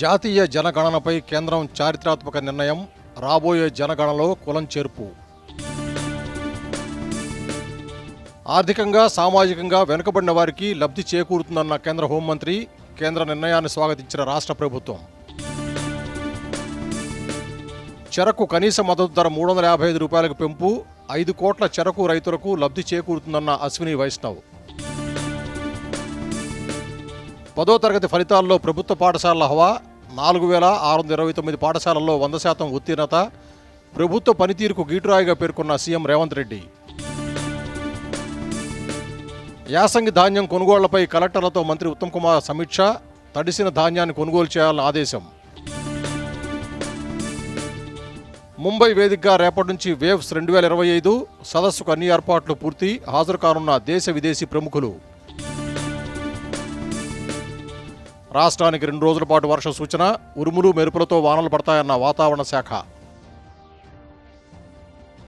జాతీయ జనగణనపై కేంద్రం చారిత్రాత్మక నిర్ణయం. రాబోయే జనగణనలో కులం చేర్పు. ఆర్థికంగా సామాజికంగా వెనుకబడిన వారికి లబ్ధి చేకూరుతుందన్న కేంద్ర హోంమంత్రి. కేంద్ర నిర్ణయాన్ని స్వాగతించిన రాష్ట్ర ప్రభుత్వం. చెరకు కనీస మద్దతు ధర 355 రూపాయలకు పెంపు. 5 కోట్ల చెరకు రైతులకు లబ్ధి చేకూరుతుందన్న అశ్విని వైష్ణవ్. 10వ తరగతి ఫలితాల్లో ప్రభుత్వ పాఠశాలల హవా. 4629 పాఠశాలల్లో 100% ఉత్తీర్ణత. ప్రభుత్వ పనితీరుకు గీటురాయిగా పేర్కొన్న సీఎం రేవంత్ రెడ్డి. యాసంగి ధాన్యం కొనుగోళ్లపై కలెక్టర్లతో మంత్రి ఉత్తమ్ కుమార్ సమీక్ష. తడిసిన ధాన్యాన్ని కొనుగోలు చేయాలని ఆదేశం. ముంబై వేదికగా రేపటి నుంచి వేవ్స్ 2025 సదస్సుకు అన్ని ఏర్పాట్లు పూర్తి. హాజరు కానున్న దేశ విదేశీ ప్రముఖులు. రాష్ట్రానికి 2 రోజుల పాటు వర్ష సూచన. ఉరుములు మెరుపులతో వానలు పడతాయన్న వాతావరణ శాఖ.